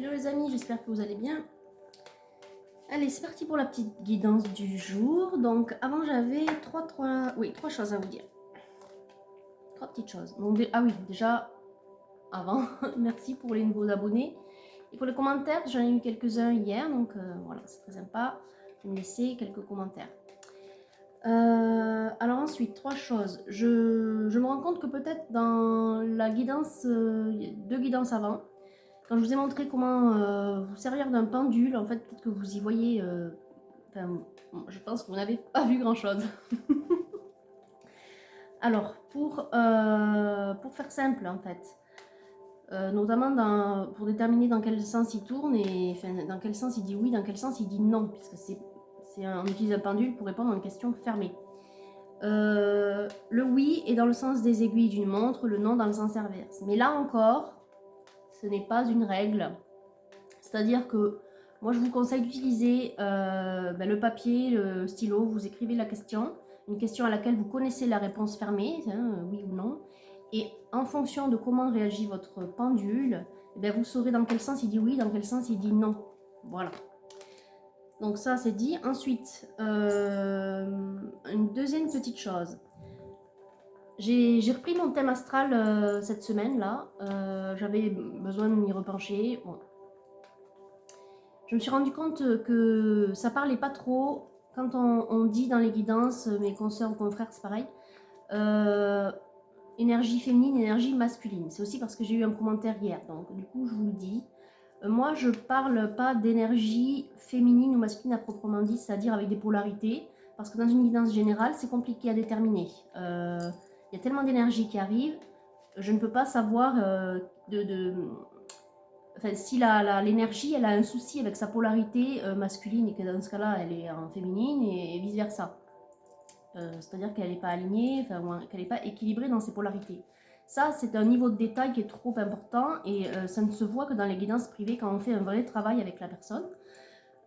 Hello les amis, j'espère que vous allez bien. Allez, c'est parti pour la petite guidance du jour. Donc avant j'avais trois choses à vous dire. Trois petites choses. Donc, ah oui, déjà avant, merci pour les nouveaux abonnés. Et pour les commentaires, j'en ai eu quelques-uns hier, donc voilà, c'est très sympa de me laisser quelques commentaires. Alors ensuite, trois choses. Je me rends compte que peut-être dans la guidance, deux guidances avant, quand je vous ai montré comment vous servir d'un pendule, en fait, peut-être que vous y voyez... enfin, je pense que vous n'avez pas vu grand-chose. Alors, pour faire simple, en fait, notamment pour déterminer dans quel sens il tourne, et enfin, dans quel sens il dit oui, dans quel sens il dit non, puisque on utilise un pendule pour répondre à une question fermée. Le oui est dans le sens des aiguilles d'une montre, le non dans le sens inverse. Mais là encore, ce n'est pas une règle. C'est-à-dire que moi, je vous conseille d'utiliser le papier, le stylo, vous écrivez la question, une question à laquelle vous connaissez la réponse fermée, hein, oui ou non, et en fonction de comment réagit votre pendule, vous saurez dans quel sens il dit oui, dans quel sens il dit non. Voilà. Donc ça, c'est dit. Ensuite, une deuxième petite chose. J'ai repris mon thème astral cette semaine-là. J'avais besoin de m'y repencher. Bon. Je me suis rendu compte que ça parlait pas trop quand on dit dans les guidances, mes consoeurs ou confrères, c'est pareil, énergie féminine, énergie masculine. C'est aussi parce que j'ai eu un commentaire hier, donc du coup je vous le dis. Moi je parle pas d'énergie féminine ou masculine à proprement dit, c'est-à-dire avec des polarités, parce que dans une guidance générale, c'est compliqué à déterminer. Il y a tellement d'énergie qui arrive, je ne peux pas savoir enfin, si l'énergie elle a un souci avec sa polarité masculine et que dans ce cas-là elle est en féminine et vice versa. C'est-à-dire qu'elle n'est pas alignée, enfin, qu'elle n'est pas équilibrée dans ses polarités. Ça, c'est un niveau de détail qui est trop important et ça ne se voit que dans les guidances privées quand on fait un vrai travail avec la personne.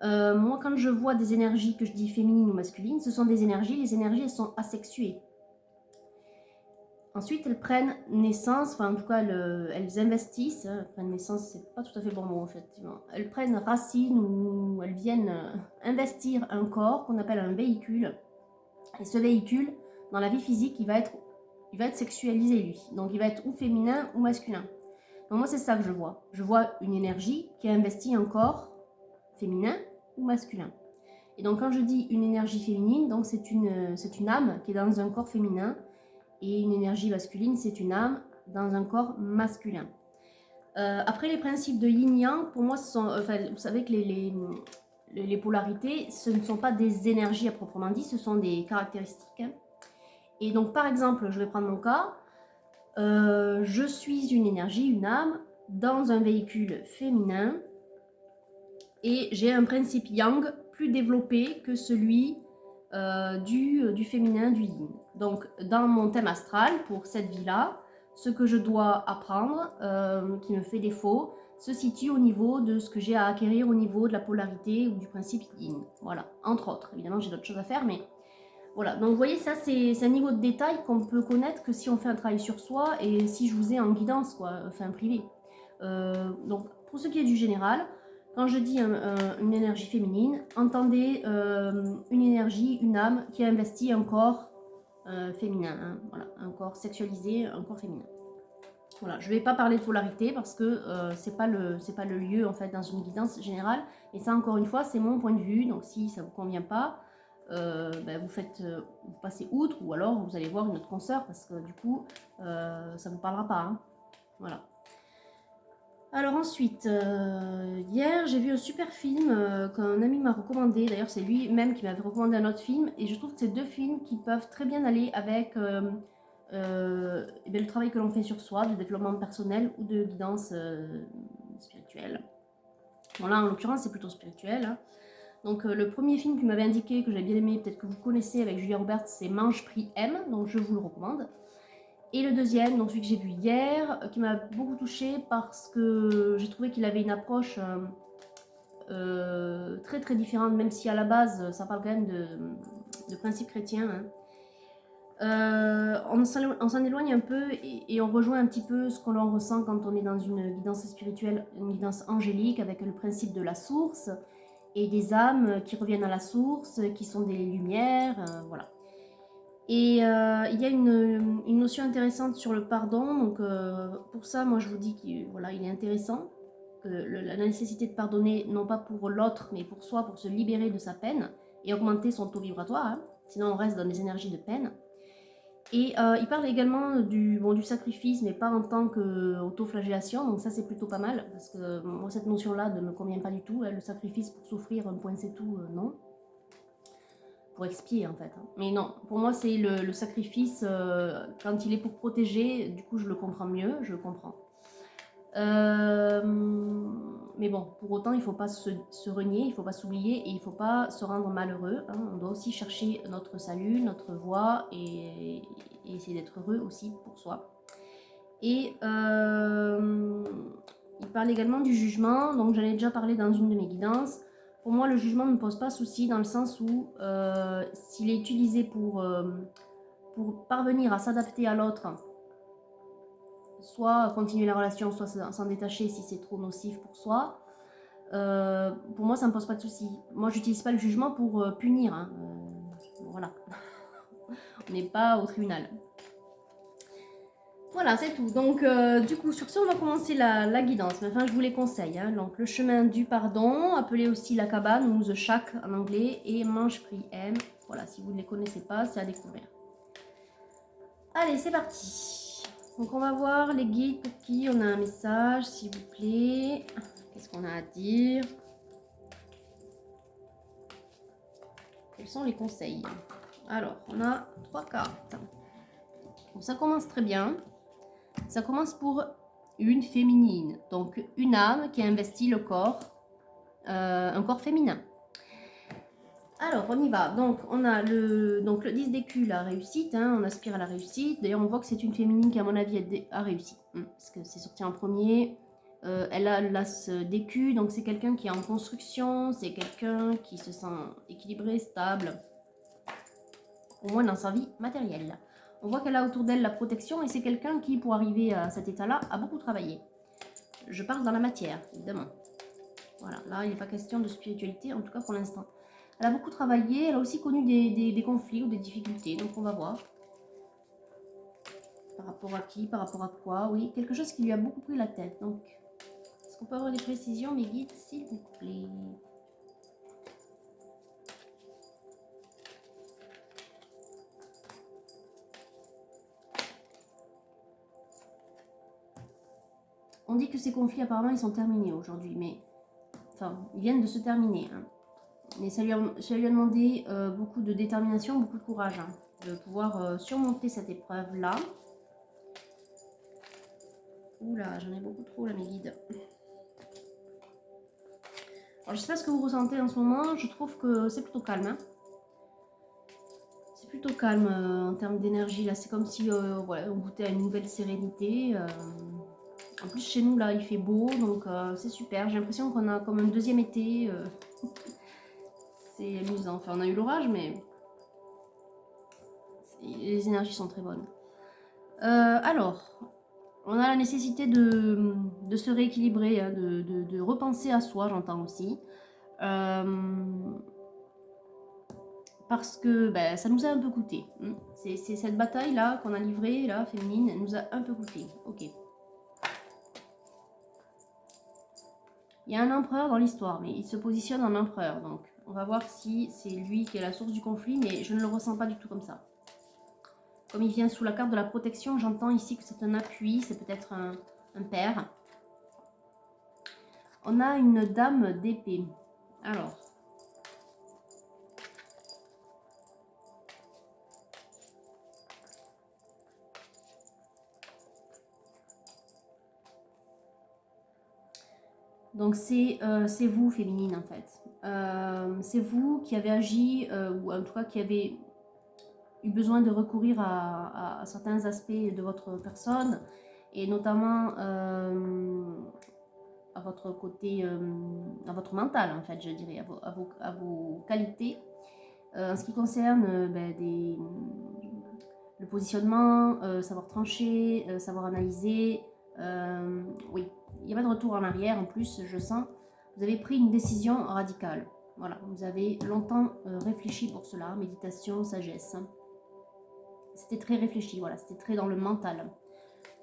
Moi, quand je vois des énergies que je dis féminines ou masculines, ce sont des énergies, les énergies elles sont asexuées. Ensuite, elles prennent naissance, enfin en tout cas elles investissent, elles prennent naissance, c'est pas tout à fait bon mot effectivement. Elles prennent racine ou elles viennent investir un corps qu'on appelle un véhicule. Et ce véhicule, dans la vie physique, il va être sexualisé lui. Donc il va être ou féminin ou masculin. Donc moi c'est ça que je vois. Je vois une énergie qui a investi un corps féminin ou masculin. Et donc quand je dis une énergie féminine, donc c'est une âme qui est dans un corps féminin. Et une énergie masculine, c'est une âme dans un corps masculin. Après, les principes de yin-yang, pour moi, vous savez que les polarités, ce ne sont pas des énergies à proprement dit, ce sont des caractéristiques. Hein. Et donc, par exemple, je vais prendre mon cas. Je suis une énergie, une âme, dans un véhicule féminin. Et j'ai un principe yang plus développé que celui du féminin, du yin. Donc, dans mon thème astral, pour cette vie-là, ce que je dois apprendre, qui me fait défaut, se situe au niveau de ce que j'ai à acquérir au niveau de la polarité ou du principe yin. Voilà, entre autres. Évidemment, j'ai d'autres choses à faire, mais voilà. Donc, vous voyez, ça, c'est un niveau de détail qu'on peut connaître que si on fait un travail sur soi et si je vous ai en guidance, quoi, enfin privé. Donc, pour ce qui est du général, quand je dis une énergie féminine, entendez une énergie, une âme qui a investi un corps féminin, hein, voilà, un corps sexualisé, un corps féminin. Voilà, je ne vais pas parler de polarité parce que c'est pas le lieu en fait dans une guidance générale. Et ça encore une fois, c'est mon point de vue. Donc si ça vous convient pas, vous passez outre ou alors vous allez voir une autre consoeur parce que du coup, ça vous parlera pas. Hein. Voilà. Alors ensuite, hier j'ai vu un super film qu'un ami m'a recommandé. D'ailleurs c'est lui-même qui m'avait recommandé un autre film. Et je trouve que c'est deux films qui peuvent très bien aller avec le travail que l'on fait sur soi, de développement personnel ou de guidance spirituelle. Bon là en l'occurrence c'est plutôt spirituel. Hein. Donc le premier film qu'il m'avait indiqué, que j'ai bien aimé, peut-être que vous connaissez avec Julia Roberts, c'est Mange, Prie, Aime. Donc je vous le recommande. Et le deuxième, donc celui que j'ai vu hier, qui m'a beaucoup touchée parce que j'ai trouvé qu'il avait une approche très très différente, même si à la base ça parle quand même de principes chrétiens. Hein. On s'en éloigne un peu et on rejoint un petit peu ce que l'on ressent quand on est dans une guidance spirituelle, une guidance angélique avec le principe de la source et des âmes qui reviennent à la source, qui sont des lumières, voilà. Et il y a une notion intéressante sur le pardon, donc pour ça, moi je vous dis qu'il voilà, il est intéressant, que la nécessité de pardonner, non pas pour l'autre, mais pour soi, pour se libérer de sa peine et augmenter son taux vibratoire, hein, sinon on reste dans des énergies de peine. Et il parle également du sacrifice, mais pas en tant qu'autoflagellation, donc ça c'est plutôt pas mal, parce que moi cette notion-là ne me convient pas du tout, hein, le sacrifice pour souffrir, un point c'est tout, non. Pour expier en fait. Mais non, pour moi c'est le sacrifice, quand il est pour protéger, du coup je le comprends mieux, je le comprends. Mais bon, pour autant il ne faut pas se renier, il ne faut pas s'oublier et il ne faut pas se rendre malheureux, hein. On doit aussi chercher notre salut, notre voie et essayer d'être heureux aussi pour soi. Et il parle également du jugement, donc j'en ai déjà parlé dans une de mes guidances. Pour moi, le jugement ne me pose pas souci dans le sens où s'il est utilisé pour parvenir à s'adapter à l'autre, soit continuer la relation, soit s'en détacher si c'est trop nocif pour soi, pour moi, ça ne me pose pas de souci. Moi, j'utilise pas le jugement pour punir, hein. Voilà. On n'est pas au tribunal. Voilà, c'est tout. Donc, du coup, sur ce, on va commencer la guidance. Mais enfin, je vous les conseille, hein. Donc, le chemin du pardon, appelé aussi la cabane ou the shack en anglais, et Mange Prie Aime. Voilà, si vous ne les connaissez pas, c'est à découvrir. Allez, c'est parti. Donc, on va voir les guides pour qui on a un message, s'il vous plaît. Qu'est-ce qu'on a à dire? Quels sont les conseils? Alors, on a 3 cartes. Donc, ça commence très bien. Ça commence pour une féminine, donc une âme qui a investi le corps, un corps féminin. Alors, on y va. Donc, on a le 10 d'écus, la réussite, hein, on aspire à la réussite. D'ailleurs, on voit que c'est une féminine qui, à mon avis, a réussi, parce que c'est sorti en premier. Elle a l'as d'écus, donc c'est quelqu'un qui est en construction, c'est quelqu'un qui se sent équilibré, stable, au moins dans sa vie matérielle. On voit qu'elle a autour d'elle la protection et c'est quelqu'un qui, pour arriver à cet état-là, a beaucoup travaillé. Je parle dans la matière, évidemment. Voilà, là, il n'est pas question de spiritualité, en tout cas pour l'instant. Elle a beaucoup travaillé, elle a aussi connu des conflits ou des difficultés, donc on va voir. Par rapport à qui, par rapport à quoi, oui, quelque chose qui lui a beaucoup pris la tête. Donc, est-ce qu'on peut avoir des précisions, mes guides, s'il vous plaît? On dit que ces conflits, apparemment, ils sont terminés aujourd'hui, mais... Enfin, ils viennent de se terminer, hein. Mais ça lui a demandé beaucoup de détermination, beaucoup de courage, hein, de pouvoir surmonter cette épreuve-là. Oula, j'en ai beaucoup trop là, mes guides. Alors, je sais pas ce que vous ressentez en ce moment, je trouve que c'est plutôt calme, hein. C'est plutôt calme en termes d'énergie, là. C'est comme si voilà, on goûtait à une nouvelle sérénité. En plus, chez nous, là, il fait beau, donc c'est super. J'ai l'impression qu'on a comme un deuxième été. C'est amusant. Enfin, on a eu l'orage, mais les énergies sont très bonnes. Alors, on a la nécessité de se rééquilibrer, hein, de repenser à soi, j'entends aussi. Parce que ben, ça nous a un peu coûté. C'est cette bataille-là qu'on a livrée, là, féminine, elle nous a un peu coûté. Ok. Il y a un empereur dans l'histoire, mais il se positionne en empereur, donc on va voir si c'est lui qui est la source du conflit, mais je ne le ressens pas du tout comme ça. Comme il vient sous la carte de la protection, j'entends ici que c'est un appui, c'est peut-être un père. On a une dame d'épée. Alors. Donc c'est vous, féminine, en fait. C'est vous qui avez agi, ou en tout cas qui avez eu besoin de recourir à certains aspects de votre personne, et notamment à votre côté, à votre mental, en fait, je dirais, à vos qualités. En ce qui concerne le positionnement, savoir trancher, savoir analyser. Oui, il n'y a pas de retour en arrière en plus, je sens. Vous avez pris une décision radicale. Voilà, vous avez longtemps réfléchi pour cela, méditation, sagesse. C'était très réfléchi, voilà, c'était très dans le mental.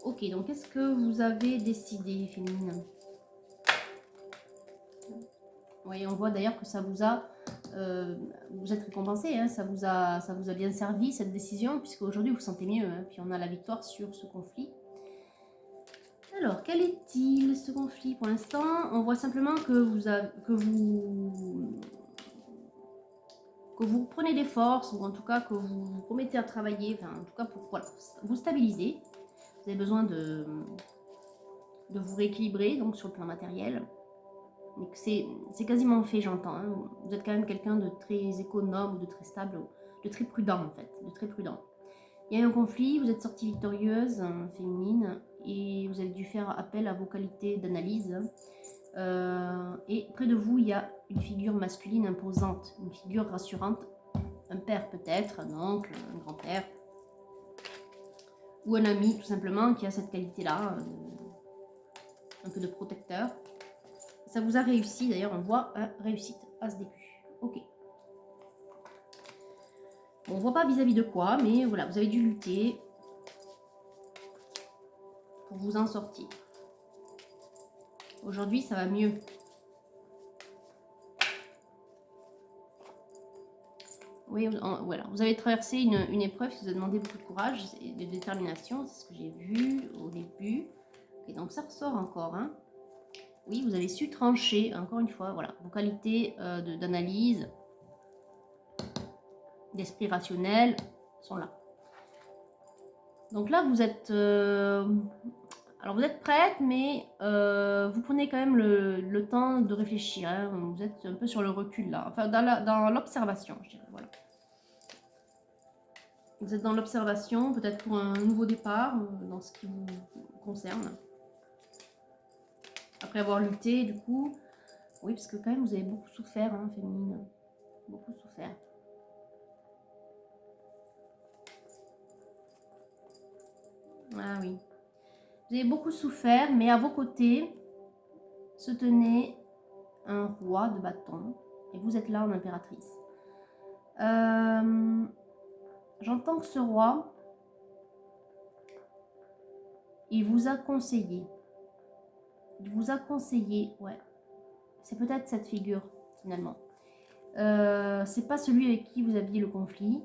Ok, donc qu'est-ce que vous avez décidé, féminine? Oui, on voit d'ailleurs que ça vous a... vous êtes récompensé, hein, ça vous a bien servi cette décision, puisque aujourd'hui vous vous sentez mieux, hein, puis on a la victoire sur ce conflit. Alors, quel est-il ce conflit pour l'instant? On voit simplement que vous prenez des forces, ou en tout cas que vous vous remettez à travailler, enfin en tout cas pour voilà, vous stabiliser. Vous avez besoin de vous rééquilibrer donc sur le plan matériel. C'est quasiment fait, j'entends. Hein. Vous êtes quand même quelqu'un de très économe, ou de très stable, de très prudent en fait, de très prudent. Il y a eu un conflit, vous êtes sortie victorieuse, féminine, et vous avez dû faire appel à vos qualités d'analyse. Et près de vous, il y a une figure masculine imposante, une figure rassurante, un père peut-être, un oncle, un grand-père, ou un ami tout simplement qui a cette qualité-là, un peu de protecteur. Ça vous a réussi, d'ailleurs on voit réussite à ce début. Ok. Bon, on voit pas vis-à-vis de quoi, mais voilà, vous avez dû lutter pour vous en sortir. Aujourd'hui, ça va mieux. Oui, voilà, vous avez traversé une épreuve qui vous a demandé beaucoup de courage et de détermination, c'est ce que j'ai vu au début. Et donc ça ressort encore, hein. Oui, vous avez su trancher, encore une fois, voilà, vos qualités d'analyse, d'esprit rationnel sont là. Donc là, vous êtes... alors vous êtes prête, mais vous prenez quand même le temps de réfléchir, hein. Vous êtes un peu sur le recul là, enfin dans l'observation, je dirais, voilà. Vous êtes dans l'observation, peut-être pour un nouveau départ dans ce qui vous concerne. Après avoir lutté, du coup, oui, parce que quand même vous avez beaucoup souffert, hein, féminine, beaucoup souffert. Ah oui. Vous avez beaucoup souffert, mais à vos côtés se tenait un roi de bâton, et vous êtes là en impératrice. J'entends que ce roi, il vous a conseillé. Il vous a conseillé, ouais. C'est peut-être cette figure, finalement. C'est pas celui avec qui vous aviez le conflit.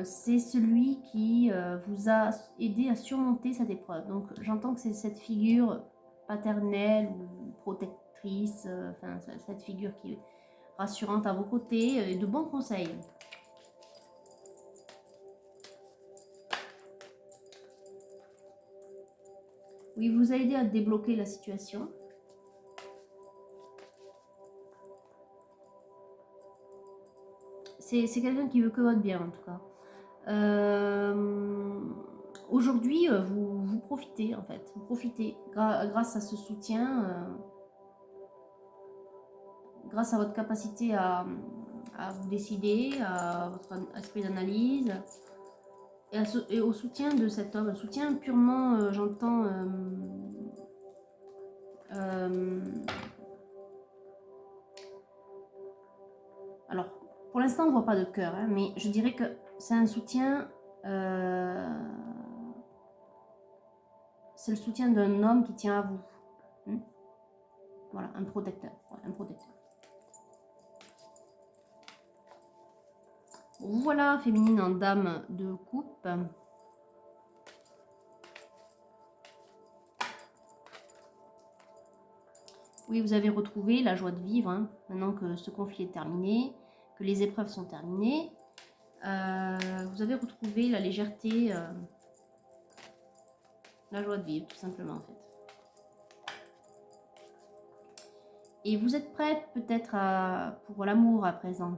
C'est celui qui vous a aidé à surmonter cette épreuve. Donc j'entends que c'est cette figure paternelle ou protectrice, enfin cette figure qui est rassurante à vos côtés et de bons conseils. Oui, il vous a aidé à débloquer la situation. C'est quelqu'un qui veut que votre bien en tout cas. Aujourd'hui, vous profitez en fait. Vous profitez grâce à ce soutien, grâce à votre capacité à vous décider, à votre esprit d'analyse et au soutien de cet homme. Un soutien purement, j'entends... alors, pour l'instant, on ne voit pas de cœur, hein, mais je dirais que c'est un soutien... c'est le soutien d'un homme qui tient à vous. Voilà, un protecteur. Ouais, un protecteur. Voilà, féminine en dame de coupe. Oui, vous avez retrouvé la joie de vivre, hein, maintenant que ce conflit est terminé, que les épreuves sont terminées. Vous avez retrouvé la légèreté, la joie de vivre, tout simplement, en fait. Et vous êtes prête, peut-être, pour l'amour à présent.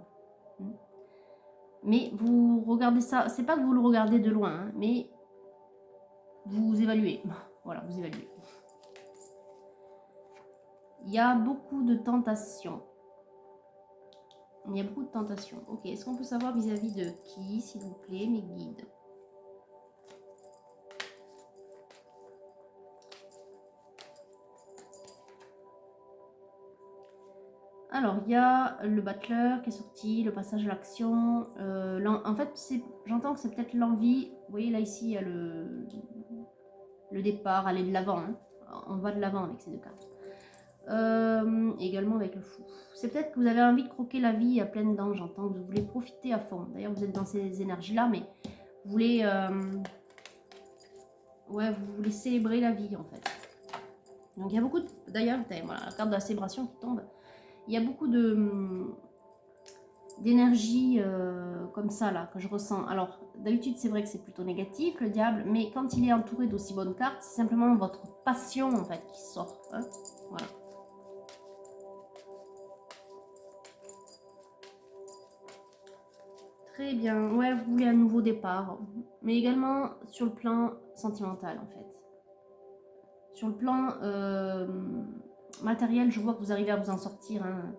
Mais vous regardez ça, c'est pas que vous le regardez de loin, hein, mais vous évaluez. Voilà, vous évaluez. Il y a beaucoup de tentations. Il y a beaucoup de tentations. Ok, est-ce qu'on peut savoir vis-à-vis de qui, s'il vous plaît, mes guides? Alors, il y a le Butler qui est sorti, le passage à l'action. En fait, j'entends que c'est peut-être l'envie. Vous voyez, là, ici, il y a le départ, aller de l'avant. Hein. On va de l'avant avec ces deux cartes. Également avec le fou. C'est peut-être que vous avez envie de croquer la vie à pleines dents. J'entends que vous voulez profiter à fond. D'ailleurs, vous êtes dans ces énergies-là, mais vous voulez... ouais, vous voulez célébrer la vie, en fait. Donc, il y a beaucoup de... D'ailleurs, voilà, la carte de la célébration qui tombe. Il y a beaucoup d'énergie comme ça là que je ressens. Alors d'habitude c'est vrai que c'est plutôt négatif le diable, mais quand il est entouré d'aussi bonnes cartes, c'est simplement votre passion en fait qui sort. Hein, voilà. Très bien. Ouais, vous voulez un nouveau départ, mais également sur le plan sentimental en fait. Sur le plan matériel, je vois que vous arrivez à vous en sortir. Hein.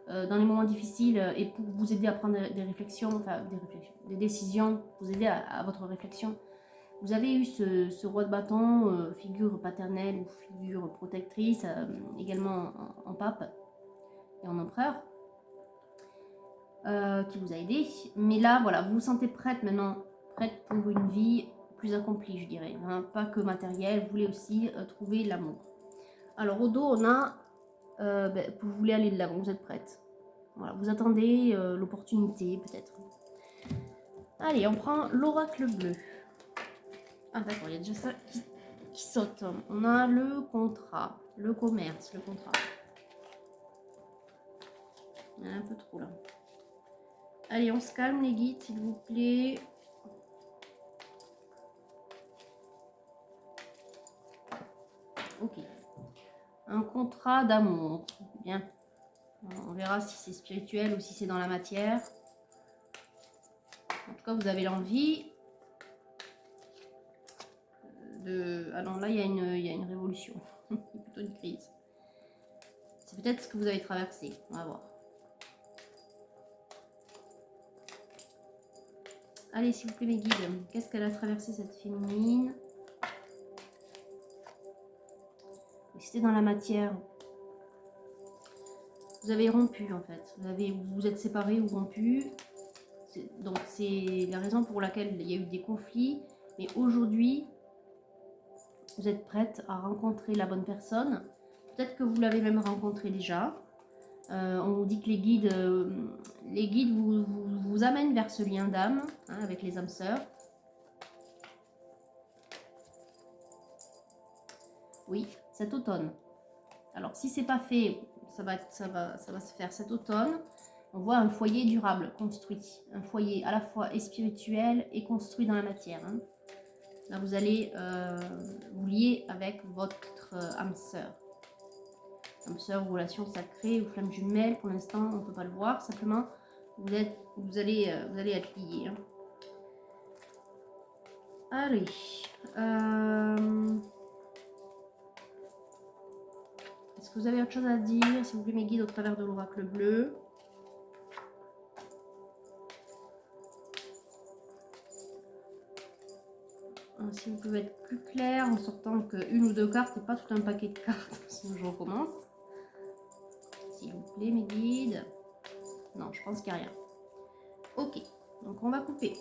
Dans les moments difficiles et pour vous aider à prendre des réflexions, enfin des décisions, vous aider à votre réflexion. Vous avez eu ce roi de bâton, figure paternelle ou figure protectrice, également en pape et en empereur, qui vous a aidé. Mais là, voilà, vous vous sentez prête maintenant, prête pour une vie plus accomplie, je dirais. Hein, pas que matérielle, vous voulez aussi trouver l'amour. Alors au dos, on a vous voulez aller de l'avant, vous êtes prête. Voilà, vous attendez l'opportunité peut-être. Allez, on prend l'oracle bleu. Ah d'accord, il y a déjà ça qui saute. On a le contrat, le commerce, le contrat. Il y en a un peu trop là. Allez, on se calme les guides, s'il vous plaît. Ok. Un contrat d'amour. Bien. On verra si c'est spirituel ou si c'est dans la matière. En tout cas, vous avez l'envie de... Ah non, là, il y a une révolution. Plutôt une crise. C'est peut-être ce que vous avez traversé. On va voir. Allez, s'il vous plaît, mes guides. Qu'est-ce qu'elle a traversé, cette féminine? C'était dans la matière. Vous avez rompu, en fait. Vous êtes séparés ou rompu. Donc, c'est la raison pour laquelle il y a eu des conflits. Mais aujourd'hui, vous êtes prête à rencontrer la bonne personne. Peut-être que vous l'avez même rencontré déjà. On vous dit que les guides vous amènent vers ce lien d'âme, hein, avec les âmes sœurs. Oui, cet automne. Alors, si c'est pas fait, ça va se faire cet automne. On voit un foyer durable, construit. Un foyer à la fois spirituel et construit dans la matière. Hein. Là, vous allez vous lier avec votre âme sœur. Âme sœur, relation sacrée ou flamme jumelle, pour l'instant, on ne peut pas le voir. Simplement, vous allez être liés. Hein. Allez. Est-ce que vous avez autre chose à dire, s'il vous plaît, mes guides, au travers de l'oracle bleu? Si vous pouvez être plus clair en sortant qu'une ou deux cartes et pas tout un paquet de cartes, sinon je recommence. S'il vous plaît, mes guides. Non, je pense qu'il n'y a rien. Ok, donc on va couper.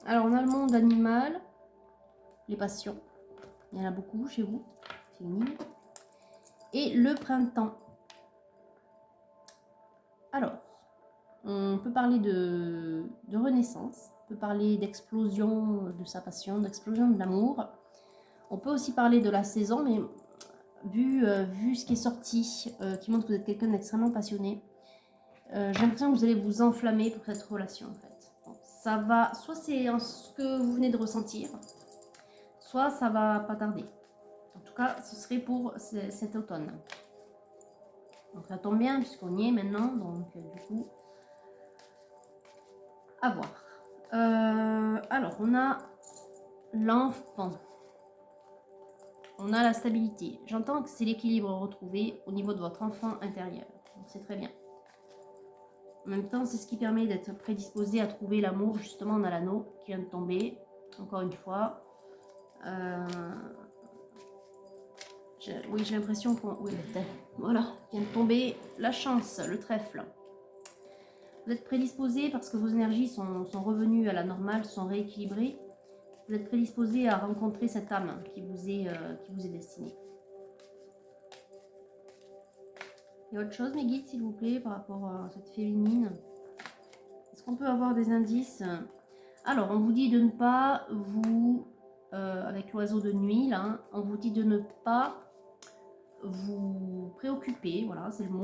Alors, on a le monde animal, les passions. Il y en a beaucoup chez vous, féminine. Et le printemps. Alors, on peut parler de renaissance. On peut parler d'explosion de sa passion, d'explosion de l'amour. On peut aussi parler de la saison, mais vu ce qui est sorti, qui montre que vous êtes quelqu'un d'extrêmement passionné, j'ai l'impression que vous allez vous enflammer pour cette relation en fait. Donc, ça va, soit c'est ce que vous venez de ressentir, soit ça va pas tarder. En tout cas, ce serait pour cet automne. Donc ça tombe bien puisqu'on y est maintenant, donc du coup, à voir. Alors, on a l'enfant. On a la stabilité. J'entends que c'est l'équilibre retrouvé au niveau de votre enfant intérieur. Donc c'est très bien. En même temps, c'est ce qui permet d'être prédisposé à trouver l'amour. Justement, on a l'anneau qui vient de tomber. Encore une fois. Oui, j'ai l'impression qu'on... Oui, voilà, vient de tomber la chance, le trèfle. Vous êtes prédisposé parce que vos énergies sont revenues à la normale, sont rééquilibrées. Vous êtes prédisposé à rencontrer cette âme qui vous est destinée. Il y a autre chose, mes guides, s'il vous plaît, par rapport à cette féminine. Est-ce qu'on peut avoir des indices? Alors, on vous dit de ne pas vous... avec l'oiseau de nuit, là, on vous dit de ne pas vous préoccuper, voilà, c'est le mot,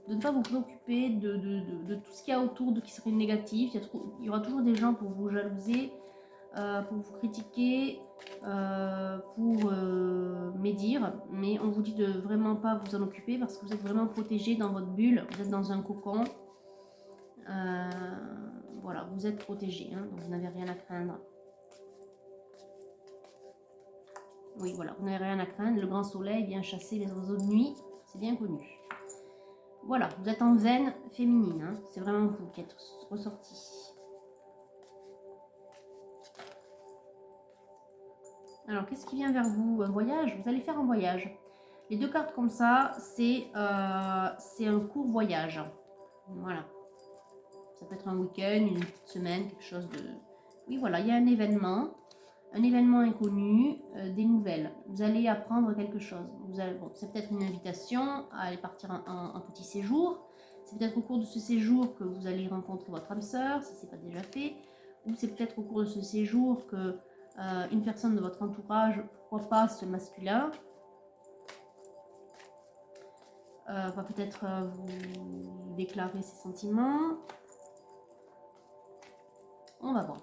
de ne pas vous préoccuper de tout ce qu'il y a autour de qui serait négatif. Il y aura toujours des gens pour vous jalouser, pour vous critiquer, pour médire, mais on vous dit de vraiment pas vous en occuper parce que vous êtes vraiment protégé dans votre bulle, vous êtes dans un cocon, voilà, vous êtes protégé, hein, donc vous n'avez rien à craindre. Oui, voilà, vous n'avez rien à craindre, le grand soleil vient chasser les oiseaux de nuit, c'est bien connu. Voilà, vous êtes en veine féminine, hein, c'est vraiment vous qui êtes ressorti. Alors, qu'est-ce qui vient vers vous? Un voyage? Vous allez faire un voyage. Les deux cartes comme ça, c'est un court voyage. Voilà. Ça peut être un week-end, une petite semaine, quelque chose de... Oui, voilà, il y a un événement inconnu, des nouvelles. Vous allez apprendre quelque chose. Bon, c'est peut-être une invitation à aller partir en petit séjour. C'est peut-être au cours de ce séjour que vous allez rencontrer votre âme sœur, si ce n'est pas déjà fait. Ou c'est peut-être au cours de ce séjour que une personne de votre entourage, pourquoi pas ce masculin, va peut-être vous déclarer ses sentiments. On va voir.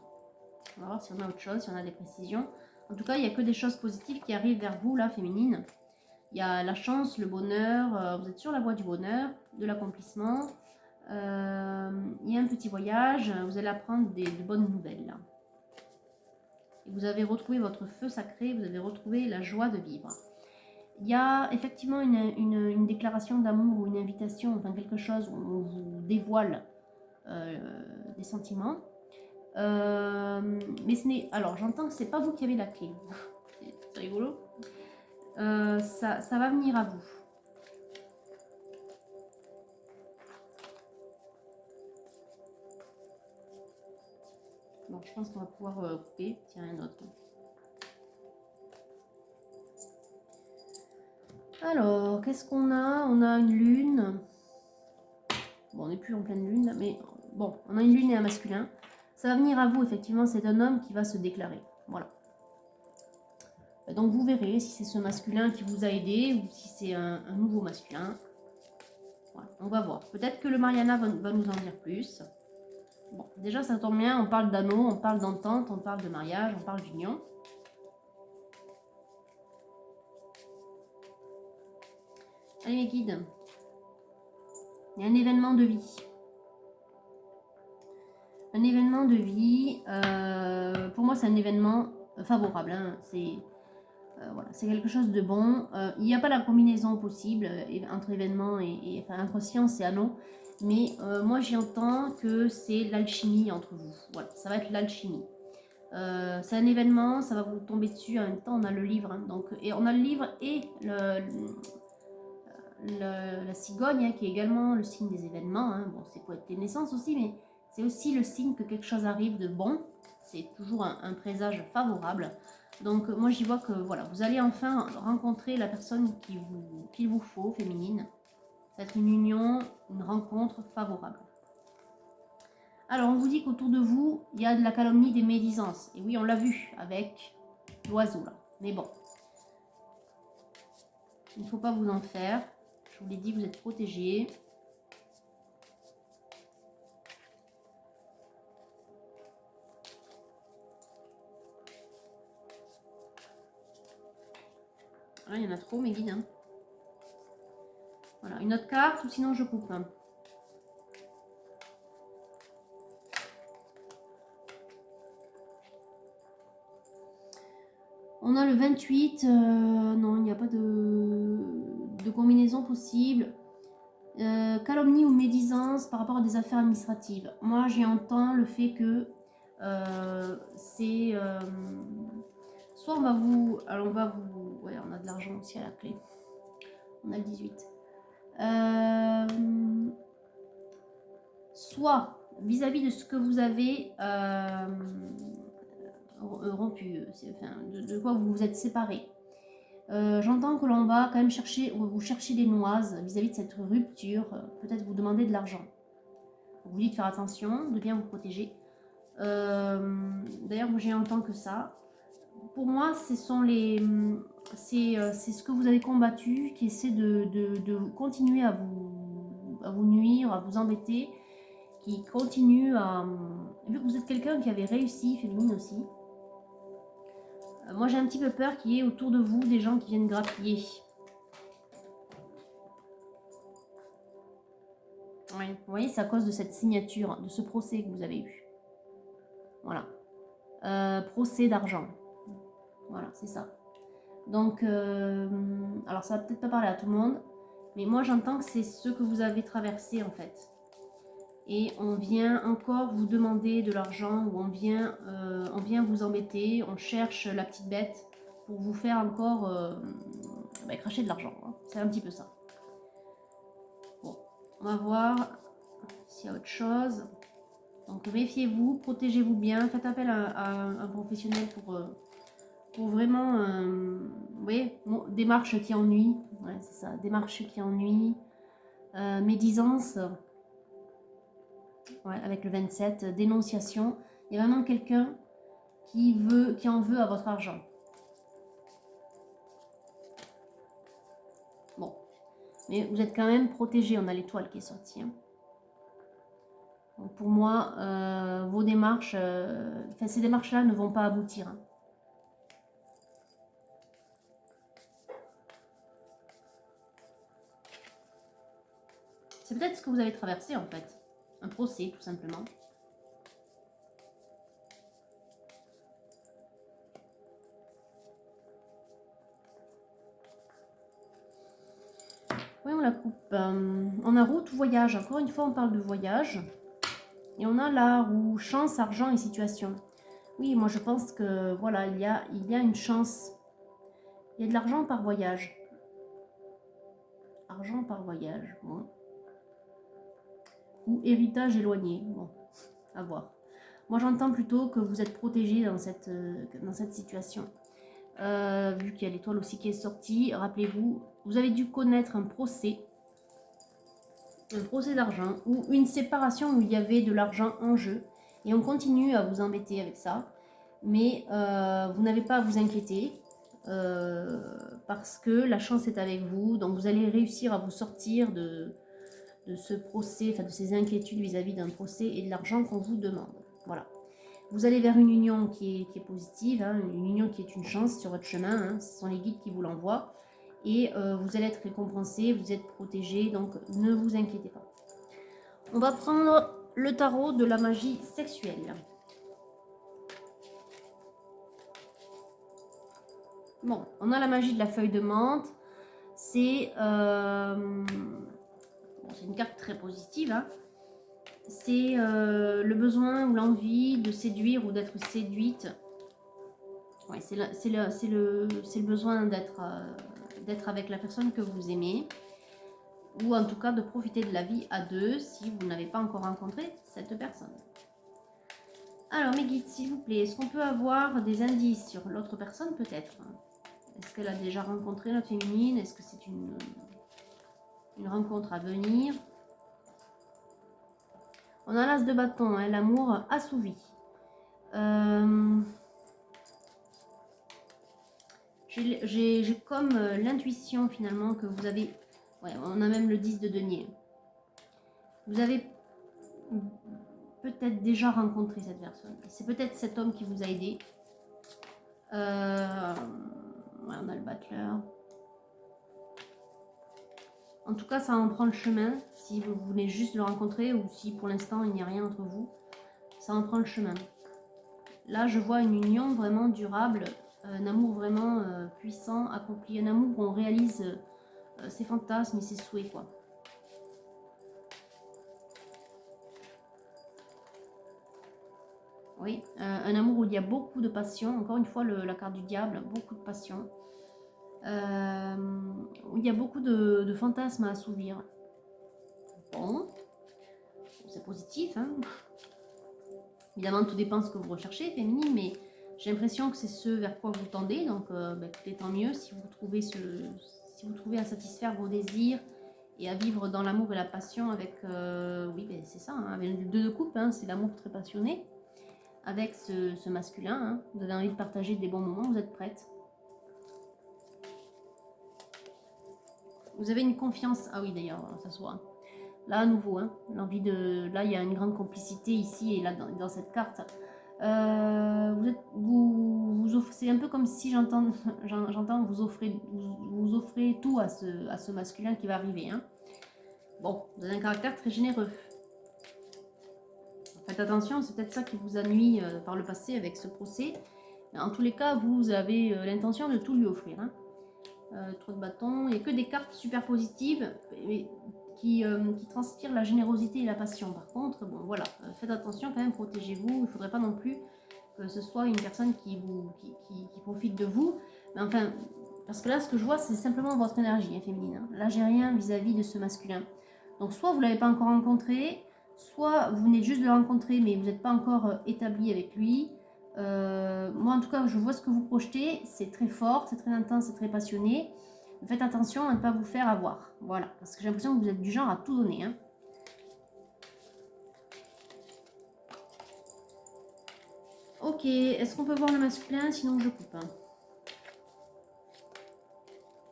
On va voir si on a autre chose, si on a des précisions. En tout cas, il n'y a que des choses positives qui arrivent vers vous, là, féminine. Il y a la chance, le bonheur, vous êtes sur la voie du bonheur, de l'accomplissement. Il y a un petit voyage, vous allez apprendre de bonnes nouvelles, là. Et vous avez retrouvé votre feu sacré, vous avez retrouvé la joie de vivre. Il y a effectivement une déclaration d'amour ou une invitation, enfin quelque chose où on vous dévoile des sentiments. Mais ce n'est... Alors, j'entends que c'est pas vous qui avez la clé. C'est rigolo. Ça va venir à vous. Bon, je pense qu'on va pouvoir couper. Tiens, un autre. Alors, qu'est-ce qu'on a? On a une lune. Bon, on n'est plus en pleine lune, là, mais bon, on a une lune et un masculin. Ça va venir à vous, effectivement, c'est un homme qui va se déclarer. Voilà. Donc, vous verrez si c'est ce masculin qui vous a aidé ou si c'est un nouveau masculin. Voilà, on va voir. Peut-être que le Mariana va nous en dire plus. Bon, déjà, ça tombe bien, on parle d'anneau, on parle d'entente, on parle de mariage, on parle d'union. Allez, mes guides. Il y a un événement de vie. Un événement de vie, pour moi, c'est un événement favorable. Hein. Voilà, c'est quelque chose de bon. Il n'y a pas la combinaison possible entre événement enfin, entre science et anneau. Mais moi, j'y entends que c'est l'alchimie entre vous. Voilà, ça va être l'alchimie. C'est un événement, ça va vous tomber dessus. En même temps, on a le livre. Hein, donc, et on a le livre et la cigogne, hein, qui est également le signe des événements. Hein. Bon, c'est poète des naissances aussi, mais c'est aussi le signe que quelque chose arrive de bon. C'est toujours un présage favorable. Donc moi j'y vois que voilà, vous allez enfin rencontrer la personne qu'il vous faut, féminine. Ça va être une union, une rencontre favorable. Alors on vous dit qu'autour de vous, il y a de la calomnie, des médisances. Et oui, on l'a vu avec l'oiseau là. Mais bon, il ne faut pas vous en faire. Je vous l'ai dit, vous êtes protégés. Ah, il y en a trop, mes guides. Hein. Voilà, une autre carte, ou sinon je coupe. Hein. On a le 28, non, il n'y a pas de combinaison possible. Calomnie ou médisance par rapport à des affaires administratives. Moi, j'y entends le fait que c'est... soit on va vous... Alors, on va vous... Ouais, on a de l'argent aussi à la clé. On a le 18. Soit vis-à-vis de ce que vous avez rompu, enfin, de quoi vous vous êtes séparés. J'entends que l'on va quand même chercher, vous cherchez des noises vis-à-vis de cette rupture, peut-être vous demander de l'argent. Vous dites de faire attention, de bien vous protéger. D'ailleurs, moi j'ai entends que ça. Pour moi, c'est ce que vous avez combattu qui essaie de continuer à vous nuire, à vous embêter, qui continue à... Vu que vous êtes quelqu'un qui avait réussi, féminine aussi, moi j'ai un petit peu peur qu'il y ait autour de vous des gens qui viennent grappiller. Oui, vous voyez, c'est à cause de cette signature, de ce procès que vous avez eu. Voilà. Procès d'argent. Voilà, c'est ça. Donc, alors ça va peut-être pas parler à tout le monde, mais moi j'entends que c'est ce que vous avez traversé en fait. Et on vient encore vous demander de l'argent, ou on vient vous embêter, on cherche la petite bête pour vous faire encore cracher de l'argent. Hein. C'est un petit peu ça. Bon, on va voir s'il y a autre chose. Donc méfiez-vous, protégez-vous bien, faites appel à un professionnel pour vraiment, vous voyez, démarche qui ennuie, ouais, c'est ça, démarche qui ennuie, médisance, ouais, avec le 27, dénonciation, il y a vraiment quelqu'un qui en veut à votre argent. Bon, mais vous êtes quand même protégé, on a l'étoile qui est sortie. Hein. Donc pour moi, vos démarches, ces démarches-là ne vont pas aboutir. Hein. C'est peut-être ce que vous avez traversé en fait. Un procès, tout simplement. Oui, on la coupe. On a route, voyage. Encore une fois, on parle de voyage. Et on a la roue, chance, argent et situation. Oui, moi je pense que voilà, il y a une chance. Il y a de l'argent par voyage. Argent par voyage, bon. Ou héritage éloigné, bon, à voir. Moi j'entends plutôt que vous êtes protégé dans cette situation. Vu qu'il y a l'étoile aussi qui est sortie, rappelez-vous, vous avez dû connaître un procès d'argent ou une séparation où il y avait de l'argent en jeu. Et on continue à vous embêter avec ça. Mais vous n'avez pas à vous inquiéter. Parce que la chance est avec vous. Donc vous allez réussir à vous sortir de ce procès, enfin de ces inquiétudes vis-à-vis d'un procès et de l'argent qu'on vous demande. Voilà. Vous allez vers une union qui est positive, hein, une union qui est une chance sur votre chemin. Hein, ce sont les guides qui vous l'envoient. Et vous allez être récompensé, vous êtes protégé, donc ne vous inquiétez pas. On va prendre le tarot de la magie sexuelle. Bon, on a la magie de la feuille de menthe. C'est une carte très positive. Hein. C'est le besoin ou l'envie de séduire ou d'être séduite. Ouais, c'est le besoin d'être avec la personne que vous aimez. Ou en tout cas de profiter de la vie à deux si vous n'avez pas encore rencontré cette personne. Alors mes guides, s'il vous plaît, est-ce qu'on peut avoir des indices sur l'autre personne peut-être? Est-ce qu'elle a déjà rencontré notre féminine? Est-ce que c'est une rencontre à venir? On a l'as de bâton, hein, l'amour assouvi. J'ai comme l'intuition finalement que vous avez... Ouais, on a même le 10 de denier. Vous avez peut-être déjà rencontré cette personne. C'est peut-être cet homme qui vous a aidé. Ouais, on a le battleur. En tout cas, ça en prend le chemin. Si vous voulez juste le rencontrer ou si pour l'instant il n'y a rien entre vous, ça en prend le chemin. Là, je vois une union vraiment durable, un amour vraiment puissant, accompli, un amour où on réalise ses fantasmes et ses souhaits, quoi. Oui, un amour où il y a beaucoup de passion. Encore une fois, la carte du diable, beaucoup de passion. Il y a beaucoup de fantasmes à assouvir. Bon, c'est positif, hein. Évidemment, tout dépend de ce que vous recherchez, féminine, mais j'ai l'impression que c'est ce vers quoi vous tendez, donc écoutez, tant mieux si vous trouvez si vous trouvez à satisfaire vos désirs et à vivre dans l'amour et la passion avec, oui, ben, c'est ça, hein, avec le 2 de coupe, hein, c'est l'amour très passionné, avec ce masculin, hein, vous avez envie de partager des bons moments, vous êtes prête. Vous avez une confiance, ah oui d'ailleurs, ça se voit. Là à nouveau, hein, l'envie de, là il y a une grande complicité ici et là dans cette carte. Vous offrez, c'est un peu comme si j'entends vous offrez tout à ce masculin qui va arriver. Hein. Bon, vous avez un caractère très généreux. Faites attention, c'est peut-être ça qui vous a nui par le passé avec ce procès. Mais en tous les cas, vous avez l'intention de tout lui offrir. Hein. 3 de bâton, il n'y a que des cartes super positives qui transpirent la générosité et la passion. Par contre, bon voilà, faites attention quand même, protégez-vous. Il ne faudrait pas non plus que ce soit une personne qui profite de vous. Mais enfin, parce que là, ce que je vois, c'est simplement votre énergie hein, féminine. Hein. Là, j'ai rien vis-à-vis de ce masculin. Donc, soit vous ne l'avez pas encore rencontré, soit vous venez juste de le rencontrer, mais vous n'êtes pas encore établi avec lui. Moi, en tout cas, je vois ce que vous projetez. C'est très fort, c'est très intense, c'est très passionné. Faites attention à ne pas vous faire avoir. Voilà, parce que j'ai l'impression que vous êtes du genre à tout donner. Hein. Ok, est-ce qu'on peut voir le masculin? Sinon, je coupe. Hein.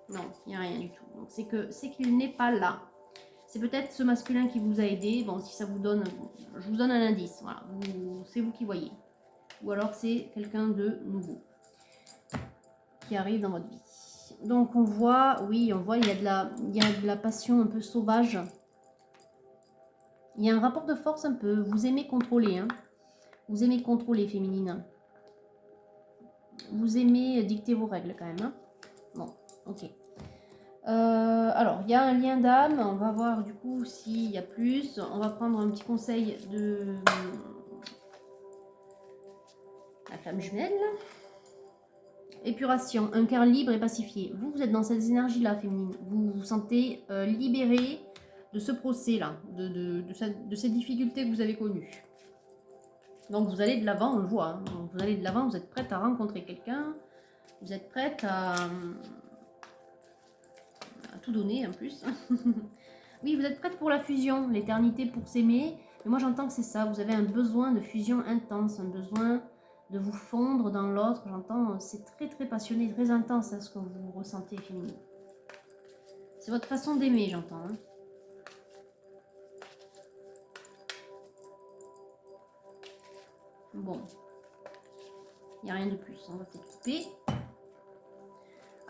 Non, il n'y a rien du tout. Donc, c'est qu'il n'est pas là. C'est peut-être ce masculin qui vous a aidé. Bon, si ça vous donne... Je vous donne un indice. Voilà, c'est vous qui voyez. Ou alors, c'est quelqu'un de nouveau qui arrive dans votre vie. Donc, on voit... Oui, on voit, il y a de la passion un peu sauvage. Il y a un rapport de force un peu. Vous aimez contrôler, hein. Vous aimez contrôler, féminine. Vous aimez dicter vos règles, quand même. Hein. Bon, ok. Alors, il y a un lien d'âme. On va voir, du coup, s'il y a plus. On va prendre un petit conseil de la flamme jumelle. Épuration, un cœur libre et pacifié. Vous êtes dans cette énergie-là, féminine. Vous vous sentez libéré de ce procès-là, de cette difficulté que vous avez connue. Donc vous allez de l'avant, on le voit. Hein. Donc, vous allez de l'avant, vous êtes prête à rencontrer quelqu'un. Vous êtes prête à tout donner en plus. Oui, vous êtes prête pour la fusion, l'éternité pour s'aimer. Mais moi j'entends que c'est ça, vous avez un besoin de fusion intense, un besoin de vous fondre dans l'autre. J'entends, c'est très très passionné, très intense hein, ce que vous ressentez, féminine. C'est votre façon d'aimer, j'entends. Hein. Bon. Il n'y a rien de plus, on va peut-être couper.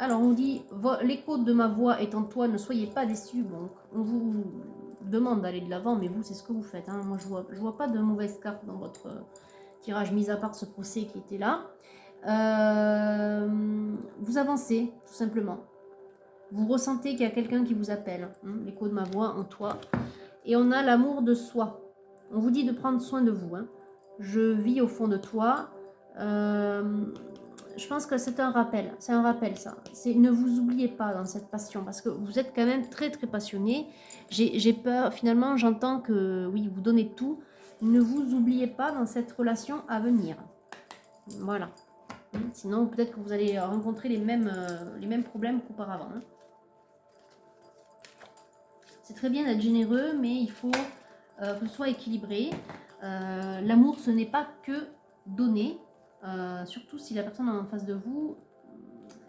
Alors on dit, l'écho de ma voix est en toi, ne soyez pas déçus. Bon, on vous demande d'aller de l'avant, mais vous c'est ce que vous faites. Hein. Moi je vois pas de mauvaise carte dans votre tirage, mis à part ce procès qui était là. Vous avancez, tout simplement. Vous ressentez qu'il y a quelqu'un qui vous appelle. Hein, l'écho de ma voix en toi. Et on a l'amour de soi. On vous dit de prendre soin de vous. Hein. Je vis au fond de toi. Je pense que c'est un rappel ça. Ne vous oubliez pas dans cette passion parce que vous êtes quand même très très passionné. J'ai peur, finalement j'entends que oui, vous donnez tout. Ne vous oubliez pas dans cette relation à venir. Voilà. Sinon peut-être que vous allez rencontrer les mêmes problèmes qu'auparavant. Hein. C'est très bien d'être généreux, mais il faut que ce soit équilibré. L'amour ce n'est pas que donner. Surtout si la personne en face de vous,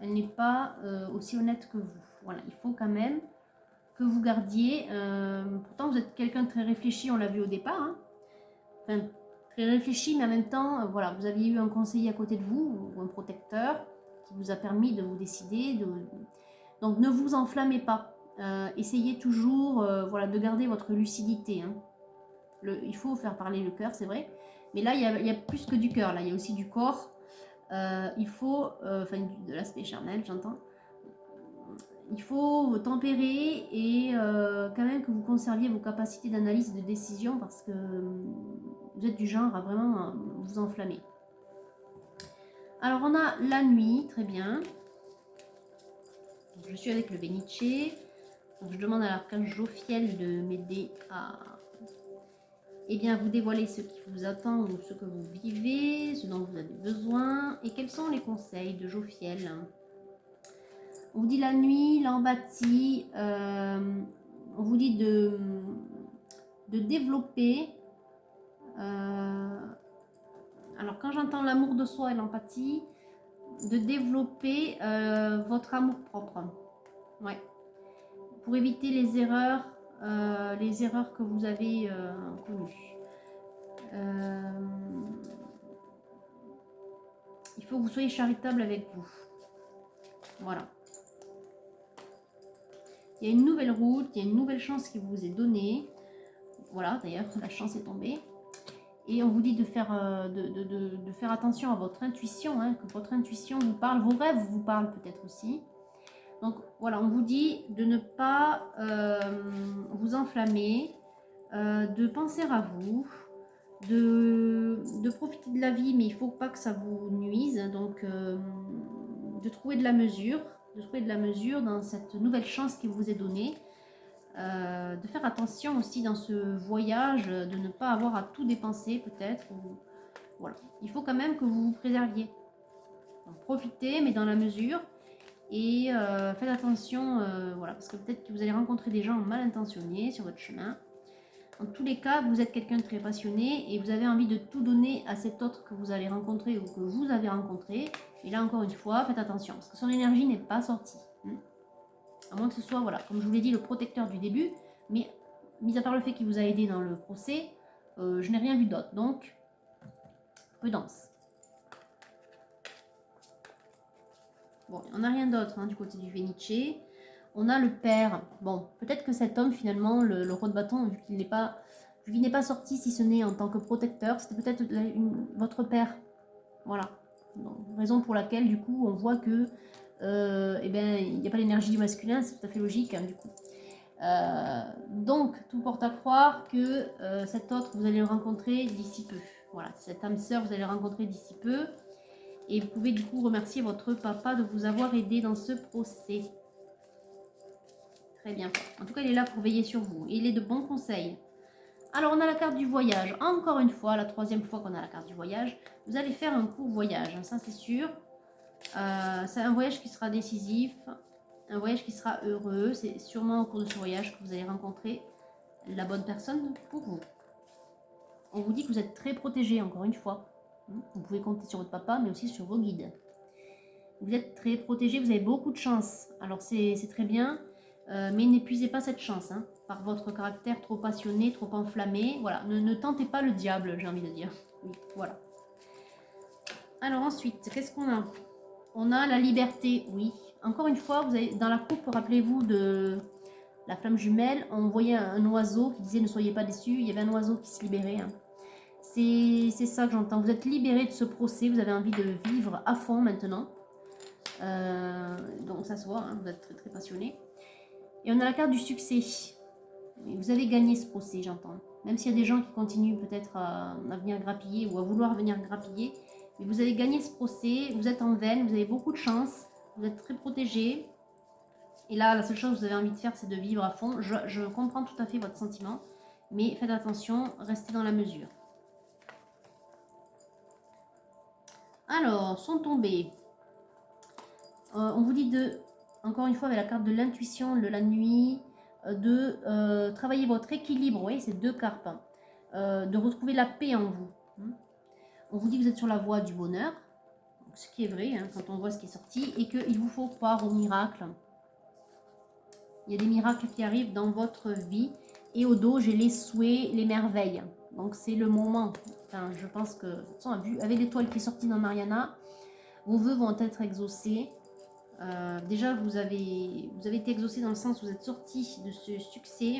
elle n'est pas aussi honnête que vous. Voilà, il faut quand même que vous gardiez... pourtant, vous êtes quelqu'un de très réfléchi, on l'a vu au départ. Hein. Enfin, très réfléchi, mais en même temps, voilà, vous aviez eu un conseiller à côté de vous, ou un protecteur, qui vous a permis de vous décider. Donc, ne vous enflammez pas. Essayez toujours voilà, de garder votre lucidité. Hein. Il faut faire parler le cœur, c'est vrai. Mais là, il y a plus que du cœur, là, il y a aussi du corps. Il faut, enfin, de l'aspect charnel, j'entends. Il faut tempérer et quand même que vous conserviez vos capacités d'analyse et de décision parce que vous êtes du genre à vraiment vous enflammer. Alors, on a la nuit, très bien. Je suis avec le Véniché. Donc, je demande à l'archange Jophiel de m'aider à vous dévoiler ce qui vous attend ou ce que vous vivez, ce dont vous avez besoin. Et quels sont les conseils de Jophiel? On vous dit la nuit, l'empathie. On vous dit de développer. Alors quand j'entends l'amour de soi et l'empathie, de développer votre amour propre. Ouais. Pour éviter les erreurs que vous avez connues. Il faut que vous soyez charitable avec vous. Voilà. Il y a une nouvelle route, il y a une nouvelle chance qui vous est donnée. Voilà, d'ailleurs, la chance est tombée. Et on vous dit de faire attention à votre intuition, hein, que votre intuition vous parle, vos rêves vous parlent peut-être aussi. Donc voilà, on vous dit de ne pas vous enflammer, de penser à vous, de profiter de la vie, mais il ne faut pas que ça vous nuise. Donc de trouver de la mesure, dans cette nouvelle chance qui vous est donnée. De faire attention aussi dans ce voyage, de ne pas avoir à tout dépenser peut-être. Voilà. Il faut quand même que vous vous préserviez. Donc, profitez, mais dans la mesure. Et faites attention, voilà, parce que peut-être que vous allez rencontrer des gens mal intentionnés sur votre chemin. En tous les cas, vous êtes quelqu'un de très passionné et vous avez envie de tout donner à cet autre que vous allez rencontrer ou que vous avez rencontré. Et là, encore une fois, faites attention, parce que son énergie n'est pas sortie. À moins que ce soit, voilà, comme je vous l'ai dit, le protecteur du début. Mais, mis à part le fait qu'il vous a aidé dans le procès, je n'ai rien vu d'autre. Donc, prudence. Bon, on n'a rien d'autre hein, du côté du Véniché. On a le père. Bon, peut-être que cet homme, finalement, le roi de bâton, vu qu'il n'est pas sorti, si ce n'est en tant que protecteur, c'était peut-être votre père. Voilà. Donc, raison pour laquelle, du coup, on voit que il n'y a pas l'énergie du masculin, c'est tout à fait logique, hein, du coup. Donc, tout porte à croire que cet autre, vous allez le rencontrer d'ici peu. Voilà, cette âme sœur, vous allez le rencontrer d'ici peu. Et vous pouvez du coup remercier votre papa de vous avoir aidé dans ce procès. Très bien. En tout cas, il est là pour veiller sur vous. Et il est de bons conseils. Alors, on a la carte du voyage. Encore une fois, la troisième fois qu'on a la carte du voyage. Vous allez faire un court voyage, ça c'est sûr. C'est un voyage qui sera décisif. Un voyage qui sera heureux. C'est sûrement au cours de ce voyage que vous allez rencontrer la bonne personne pour vous. On vous dit que vous êtes très protégé, encore une fois. Vous pouvez compter sur votre papa, mais aussi sur vos guides. Vous êtes très protégé, vous avez beaucoup de chance. Alors c'est très bien, mais n'épuisez pas cette chance hein, par votre caractère trop passionné, trop enflammé. Voilà, ne tentez pas le diable, j'ai envie de dire. Oui, voilà. Alors ensuite, qu'est-ce qu'on a? On a la liberté, oui. Encore une fois, vous avez, dans la coupe, rappelez-vous de la flamme jumelle, on voyait un oiseau qui disait ne soyez pas déçus. Il y avait un oiseau qui se libérait. Hein. C'est ça que j'entends. Vous êtes libéré de ce procès, vous avez envie de vivre à fond maintenant. Donc ça se voit, hein, vous êtes très, très passionné. Et on a la carte du succès. Vous avez gagné ce procès, j'entends. Même s'il y a des gens qui continuent peut-être à venir grappiller ou à vouloir venir grappiller. Mais vous avez gagné ce procès, vous êtes en veine, vous avez beaucoup de chance, vous êtes très protégé. Et là, la seule chose que vous avez envie de faire, c'est de vivre à fond. Je comprends tout à fait votre sentiment, mais faites attention, restez dans la mesure. Alors, sont tombés. On vous dit de, encore une fois avec la carte de l'intuition, de la nuit, de travailler votre équilibre, oui, c'est deux cartes, de retrouver la paix en vous. On vous dit que vous êtes sur la voie du bonheur, ce qui est vrai hein, quand on voit ce qui est sorti, et qu'il vous faut croire aux miracles. Il y a des miracles qui arrivent dans votre vie, et au dos, j'ai les souhaits, les merveilles. Donc c'est le moment. Enfin, je pense que, de toute façon, avec l'étoile qui est sortie dans Mariana, vos vœux vont être exaucés. Déjà, vous avez été exaucé dans le sens où vous êtes sorti de ce succès,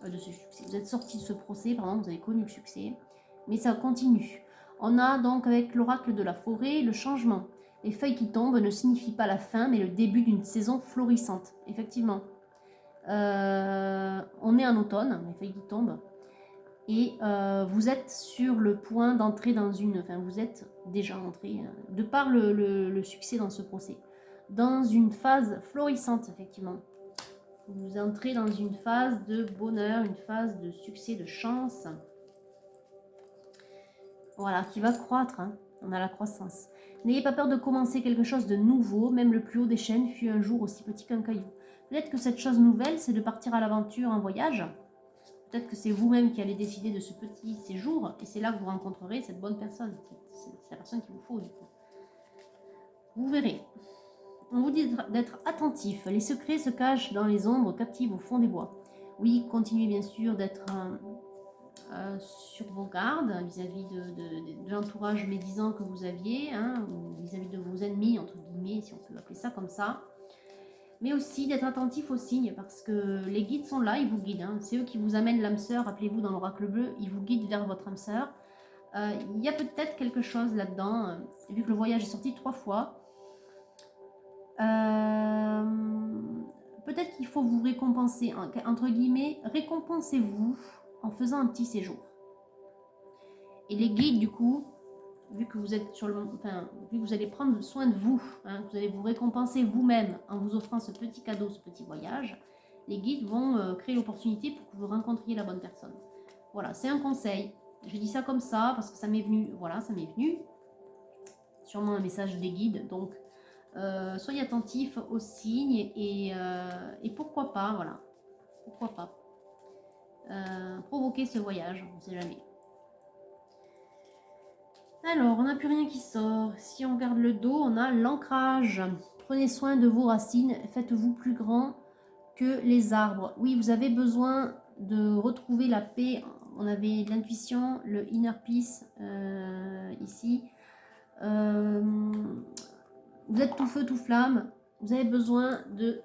vous êtes sorti de ce procès, pardon, vous avez connu le succès, mais ça continue. On a donc avec l'oracle de la forêt le changement. Les feuilles qui tombent ne signifient pas la fin, mais le début d'une saison florissante. Effectivement. On est en automne, les feuilles qui tombent. Et vous êtes sur le point d'entrer dans une... Enfin, vous êtes déjà entré, de par le succès dans ce procès. dans une phase florissante, effectivement. Vous entrez dans une phase de bonheur, une phase de succès, de chance. Voilà, qui va croître, hein. On a la croissance. N'ayez pas peur de commencer quelque chose de nouveau, même le plus haut des chaînes fut un jour aussi petit qu'un caillou. Peut-être que cette chose nouvelle, c'est de partir à l'aventure en voyage. Peut-être que c'est vous-même qui allez décider de ce petit séjour, et c'est là que vous rencontrerez cette bonne personne. C'est la personne qu'il vous faut, du coup. Vous verrez. On vous dit d'être attentif. Les secrets se cachent dans les ombres captives au fond des bois. Oui, continuez bien sûr d'être sur vos gardes vis-à-vis de l'entourage médisant que vous aviez, hein, ou vis-à-vis de vos ennemis, entre guillemets, si on peut appeler ça comme ça. Mais aussi d'être attentif aux signes, parce que les guides sont là, ils vous guident. Hein. C'est eux qui vous amènent l'âme sœur, rappelez-vous dans l'oracle bleu, ils vous guident vers votre âme sœur. Il y a peut-être quelque chose là-dedans, vu que le voyage est sorti 3 fois. Peut-être qu'il faut vous récompenser, entre guillemets, récompensez-vous en faisant un petit séjour. Et les guides, du coup, vu que vous êtes sur le, enfin, vu que vous allez prendre soin de vous, hein, vous allez vous récompenser vous-même en vous offrant ce petit cadeau, ce petit voyage, les guides vont créer l'opportunité pour que vous rencontriez la bonne personne. Voilà, c'est un conseil. Je dis ça comme ça parce que ça m'est venu, voilà, ça m'est venu. Sûrement un message des guides, donc soyez attentifs aux signes et pourquoi pas, voilà, pourquoi pas provoquer ce voyage, on ne sait jamais. Alors, on n'a plus rien qui sort. Si on regarde le dos, on a l'ancrage. Prenez soin de vos racines, faites-vous plus grand que les arbres. Oui, vous avez besoin de retrouver la paix. On avait l'intuition, le inner peace ici. Vous êtes tout feu, tout flamme. Vous avez besoin de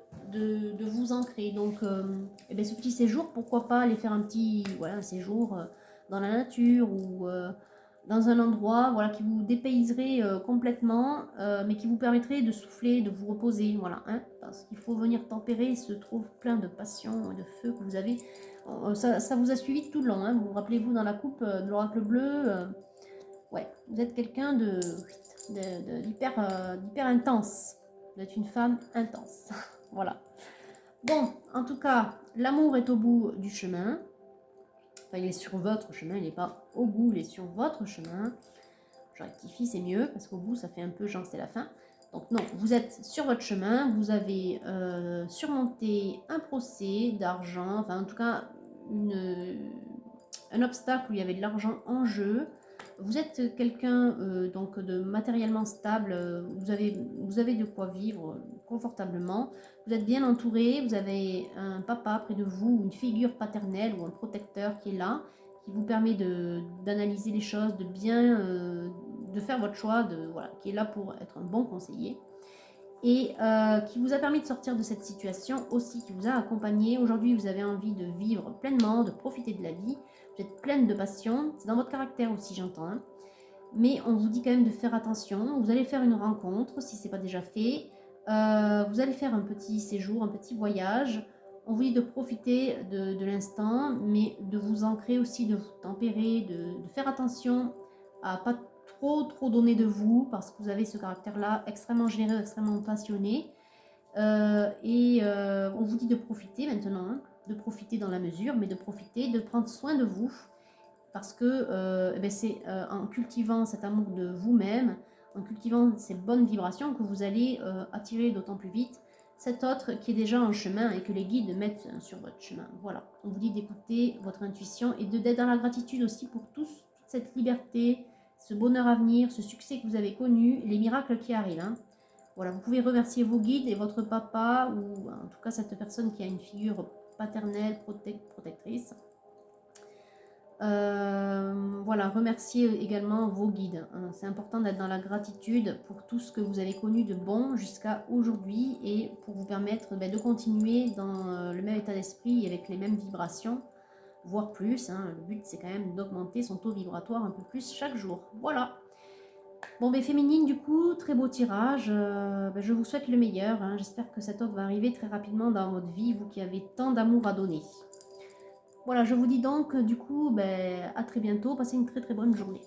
vous ancrer. Donc, eh bien, ce petit séjour, pourquoi pas aller faire un petit un séjour dans la nature ou dans un endroit qui vous dépayserait complètement, mais qui vous permettrait de souffler, de vous reposer. Voilà, hein, parce qu'il faut venir tempérer ce trop plein de passion et de feu que vous avez. Ça vous a suivi tout le long. Hein, vous rappelez-vous dans la coupe de l'oracle bleu. Ouais, vous êtes quelqu'un d'hyper intense. Vous êtes une femme intense. Voilà. Bon, en tout cas, l'amour est au bout du chemin. Enfin, il est sur votre chemin, il n'est pas au bout, il est sur votre chemin. Je rectifie, c'est mieux, parce qu'au bout, ça fait un peu genre c'est la fin. Donc non, vous êtes sur votre chemin, vous avez surmonté un procès d'argent, enfin en tout cas un obstacle où il y avait de l'argent en jeu. Vous êtes quelqu'un donc de matériellement stable, vous avez de quoi vivre confortablement, vous êtes bien entouré, vous avez un papa près de vous, une figure paternelle ou un protecteur qui est là, qui vous permet d'analyser les choses, de bien de faire votre choix, qui est là pour être un bon conseiller et qui vous a permis de sortir de cette situation aussi, qui vous a accompagné. Aujourd'hui, vous avez envie de vivre pleinement, de profiter de la vie. Vous êtes pleine de passion, c'est dans votre caractère aussi, j'entends. Hein. Mais on vous dit quand même de faire attention. Vous allez faire une rencontre, si ce n'est pas déjà fait. Vous allez faire un petit séjour, un petit voyage. On vous dit de profiter de l'instant, mais de vous ancrer aussi, de vous tempérer, de faire attention à pas trop donner de vous, parce que vous avez ce caractère-là extrêmement généreux, extrêmement passionné. On vous dit de profiter maintenant, hein, de profiter dans la mesure, mais de profiter, de prendre soin de vous, parce que c'est en cultivant cet amour de vous-même, en cultivant ces bonnes vibrations que vous allez attirer d'autant plus vite cet autre qui est déjà en chemin et que les guides mettent sur votre chemin. Voilà, on vous dit d'écouter votre intuition et d'être dans la gratitude aussi pour toute cette liberté, ce bonheur à venir, ce succès que vous avez connu, les miracles qui arrivent. Hein. Voilà, vous pouvez remercier vos guides et votre papa, ou en tout cas cette personne qui a une figure paternelle, protectrice. Voilà, remerciez également vos guides. Hein. C'est important d'être dans la gratitude pour tout ce que vous avez connu de bon jusqu'à aujourd'hui et pour vous permettre de continuer dans le même état d'esprit et avec les mêmes vibrations, voire plus. Hein. Le but, c'est quand même d'augmenter son taux vibratoire un peu plus chaque jour. Voilà. Bon, féminine, du coup, très beau tirage. Je vous souhaite le meilleur. Hein. J'espère que cet homme va arriver très rapidement dans votre vie, vous qui avez tant d'amour à donner. Voilà, je vous dis donc, du coup, à très bientôt. Passez une très très bonne journée.